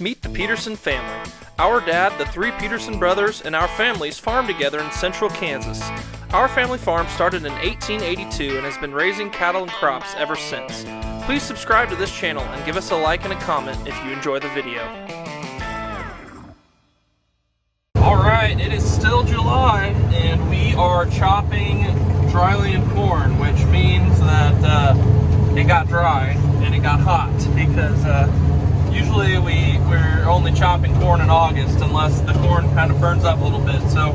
Meet the Peterson family. Our dad, the three Peterson brothers, and our families farm together in central Kansas. Our family farm started in 1882 and has been raising cattle and crops ever since. Please subscribe to this channel and give us a like and a comment if you enjoy the video. Alright, it is still July and we are chopping dryland corn, which means that it got dry and it got hot because usually we're only chopping corn in August unless the corn kind of burns up a little bit. So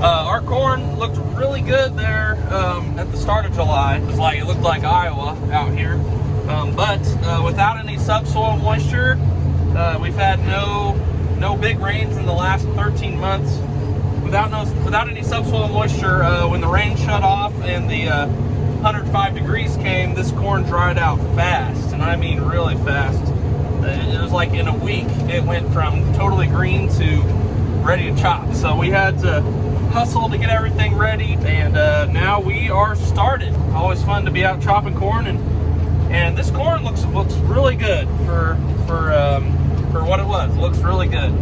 our corn looked really good there at the start of July. It looked like Iowa out here, but without any subsoil moisture, we've had no big rains in the last 13 months. Without any subsoil moisture, when the rain shut off and the 105 degrees came, this corn dried out fast, and I mean really fast. It was like in a week, it went from totally green to ready to chop. So we had to hustle to get everything ready, and now we are started. Always fun to be out chopping corn, and this corn looks really good for what it was. It looks really good.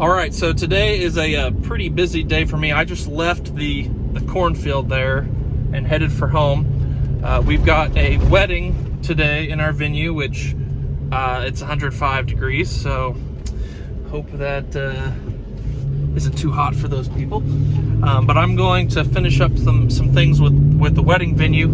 Alright, so today is a pretty busy day for me. I just left the cornfield there and headed for home. We've got a wedding today in our venue, which it's 105 degrees, so hope that isn't too hot for those people. But I'm going to finish up some things with the wedding venue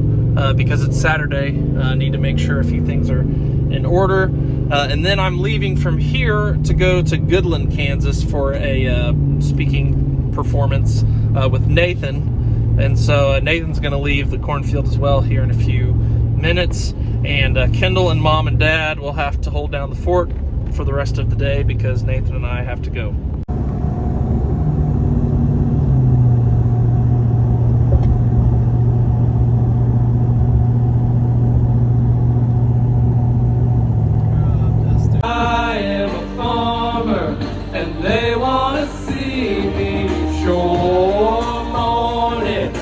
because it's Saturday. I need to make sure a few things are in order. And then I'm leaving from here to go to Goodland, Kansas for a speaking performance with Nathan. And so Nathan's going to leave the cornfield as well here in a few minutes. And Kendall and Mom and Dad will have to hold down the fort for the rest of the day because Nathan and I have to go. They wanna see me sure morning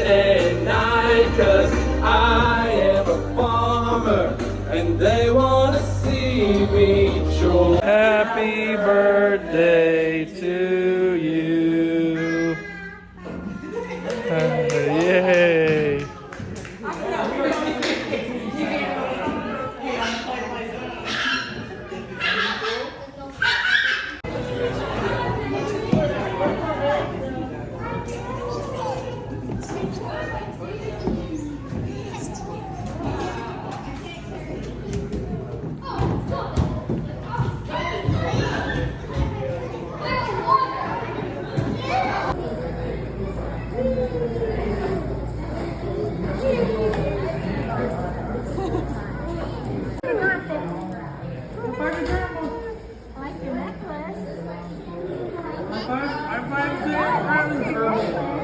and night, 'cause I am a farmer and they wanna see me sure. Happy birthday to you. Yay.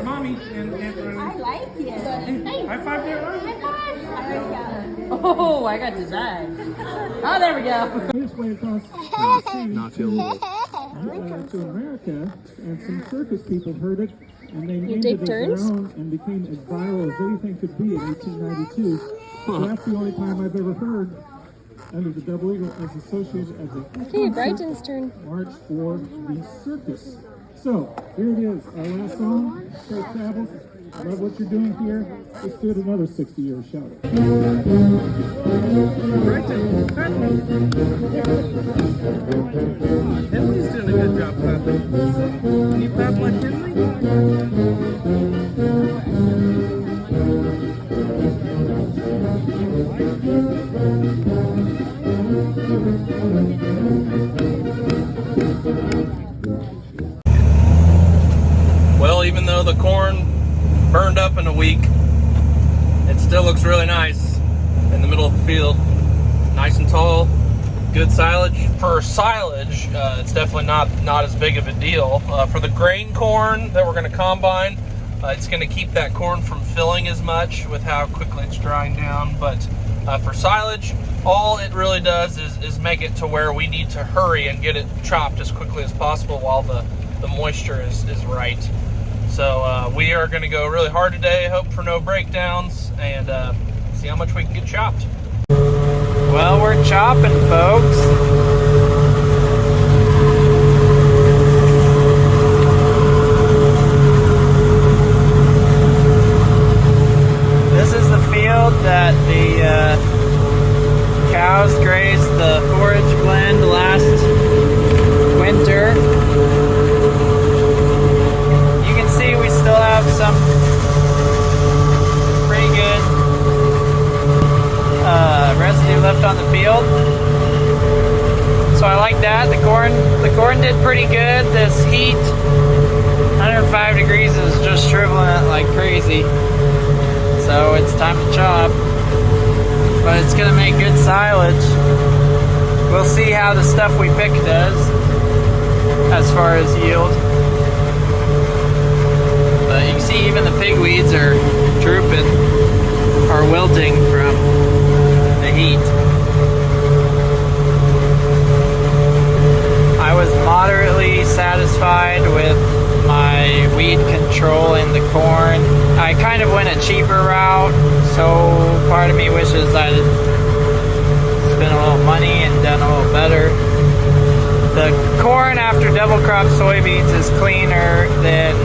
Mommy and I like it. Hey, high five there, right? high five. Oh, I got design. Oh, there we go. This way across Not feel old. to America, and some circus people heard it, and they named take it as turns? their own, and became as viral as anything could be in 1892. So that's the only time I've ever heard under the Double Eagle as associated as a Okay, Brighton's turn. march for the circus. So here it is, our last song, Safe Travels. Love what you're doing here. Let's do it another 60 years, shall we? Henley's doing a good job clapping. Can you clap like Henley? Well, even though the corn burned up in a week, it still looks really nice in the middle of the field. Nice and tall, good silage. For silage, it's definitely not as big of a deal. For the grain corn that we're going to combine, it's going to keep that corn from filling as much with how quickly it's drying down. But for silage, all it really does is make it to where we need to hurry and get it chopped as quickly as possible while the moisture is right. So we are going to go really hard today, hope for no breakdowns, and see how much we can get chopped. Well, we're chopping, folks. This is the field that the cows grazed the forage blend last winter. You can see we still have some pretty good residue left on the field. So I like that. The corn did pretty good. This heat, 105 degrees, is just shriveling it like crazy. So it's time to chop. But it's gonna make good silage. We'll see how the stuff we pick does as far as yield. But you can see even the pigweeds are drooping or wilting from the heat. I was moderately satisfied with my weed control in the corn. I kind of went a cheaper route, so part of me wishes I'd spent a little money and done a little better. The corn after double crop soybeans is cleaner than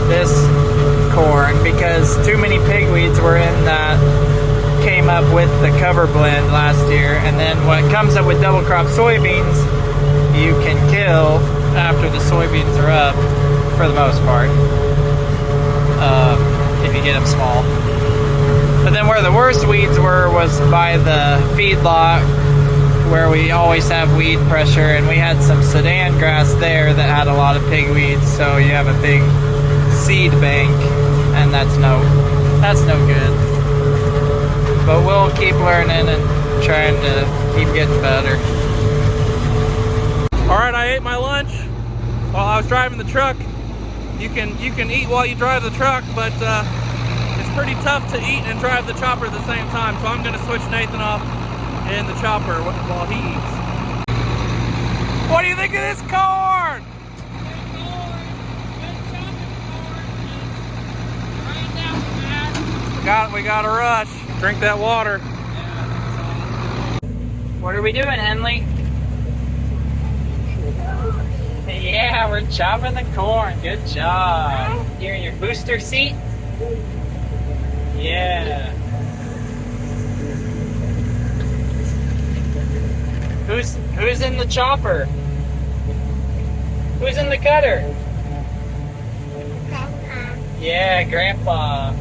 this corn because too many pigweeds were in that came up with the cover blend last year, and then what comes up with double crop soybeans you can kill after the soybeans are up for the most part, if you get them small. But then where the worst weeds were was by the feedlot where we always have weed pressure, and we had some Sudan grass there that had a lot of pigweeds, so you have a big seed bank, and that's no good. But we'll keep learning and trying to keep getting better. All right, I ate my lunch while I was driving the truck. You can eat while you drive the truck, but it's pretty tough to eat and drive the chopper at the same time. So I'm going to switch Nathan off in the chopper while he eats. What do you think of this corn? We got to rush. Drink that water. What are we doing, Henley? Yeah, we're chopping the corn. Good job. You're in your booster seat? Yeah. Who's in the chopper? Who's in the cutter? Grandpa. Yeah, Grandpa.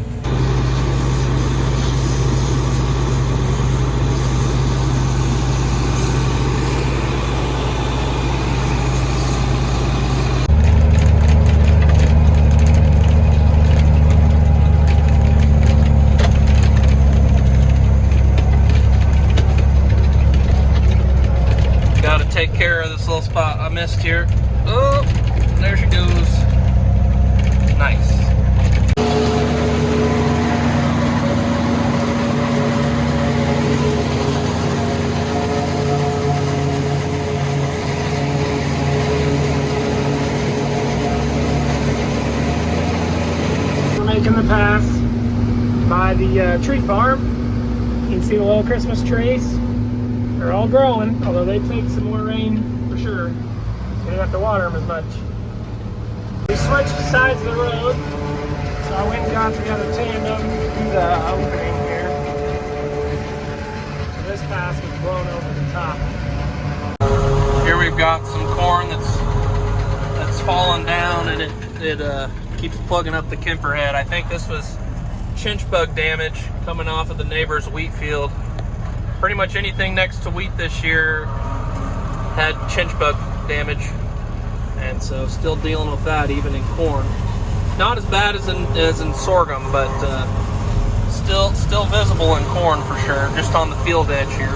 Take care of this little spot I missed here. Oh, there she goes. Nice. We're making the pass by the tree farm. You can see the little Christmas trees. They're all growing, although they take some more rain for sure. So you don't have to water them as much. We switched sides of the road. So I went and got the other tandem through the opening here. So this pass was blown over the top. Here we've got some corn that's fallen down, and it keeps plugging up the Kemper head. I think this was chinch bug damage coming off of the neighbor's wheat field. Pretty much anything next to wheat this year had chinch bug damage, and so still dealing with that even in corn. Not as bad as in sorghum, but still visible in corn for sure, just on the field edge here.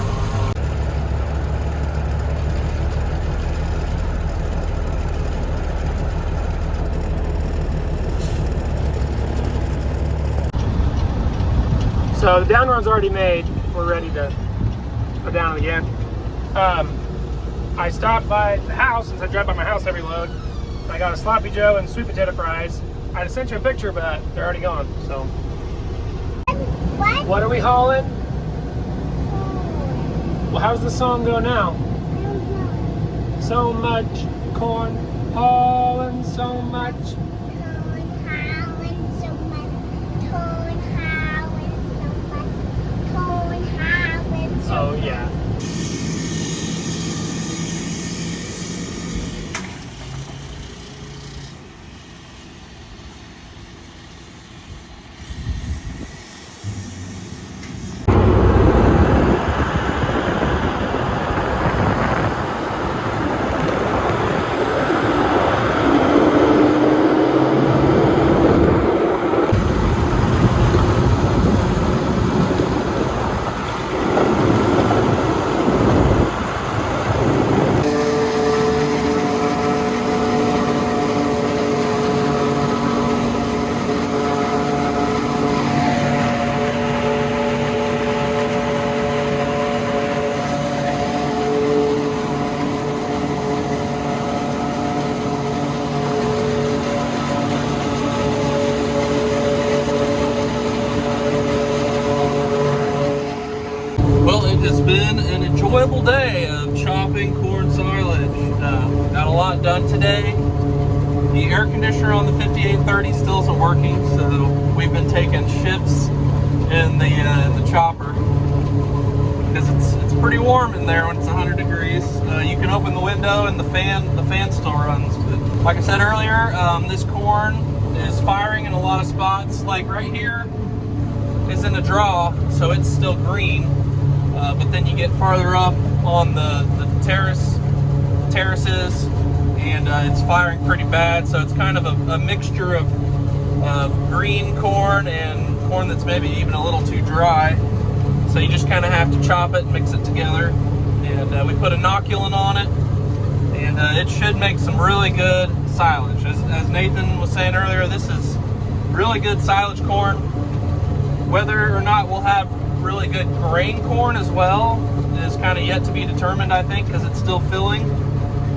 So the down run's already made. We're ready to go down it again. I stopped by the house, since I drive by my house every load. I got a sloppy joe and sweet potato fries. I'd sent you a picture, but they're already gone. So, what are we hauling? Well, how's the song go now? So much corn hauling, so much. Oh yeah. Been an enjoyable day of chopping corn silage. Got a lot done today. The air conditioner on the 5830 still isn't working, so we've been taking shifts in the chopper because it's pretty warm in there when it's 100 degrees. You can open the window and the fan still runs. But like I said earlier, this corn is firing in a lot of spots. Like right here is in a draw, so it's still green. But then you get farther up on the terraces, and it's firing pretty bad. So it's kind of a mixture of green corn and corn that's maybe even a little too dry. So you just kind of have to chop it and mix it together. And we put inoculant on it, and it should make some really good silage. As Nathan was saying earlier, this is really good silage corn. Whether or not we'll have really good grain corn as well is kind of yet to be determined, I think, because it's still filling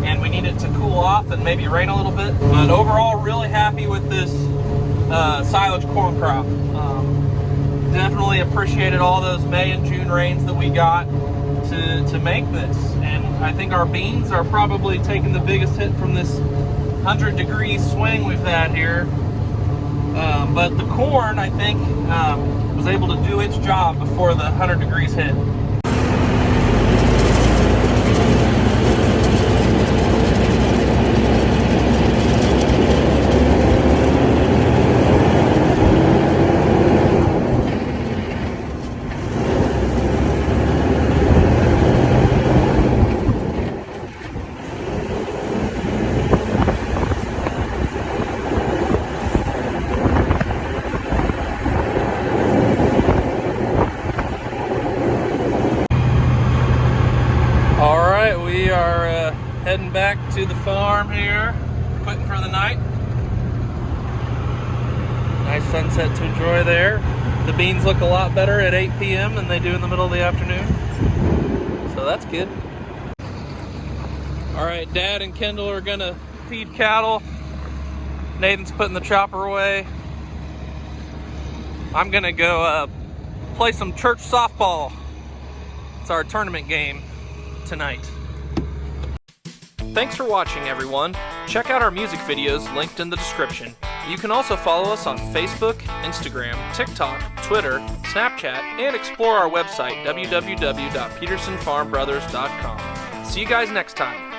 and we need it to cool off and maybe rain a little bit. But overall, really happy with this silage corn crop. Definitely appreciated all those May and June rains that we got to make this. And I think our beans are probably taking the biggest hit from this 100-degree swing we've had here. But the corn, I think, was able to do its job before the 100 degrees hit. Heading back to the farm here, quitting for the night. Nice sunset to enjoy there. The beans look a lot better at 8 p.m. than they do in the middle of the afternoon, so that's good. All right, Dad and Kendall are gonna feed cattle. Nathan's putting the chopper away. I'm gonna go play some church softball. It's our tournament game tonight. Thanks for watching, everyone. Check out our music videos linked in the description. You can also follow us on Facebook, Instagram, TikTok, Twitter, Snapchat, and explore our website, www.petersonfarmbrothers.com. See you guys next time.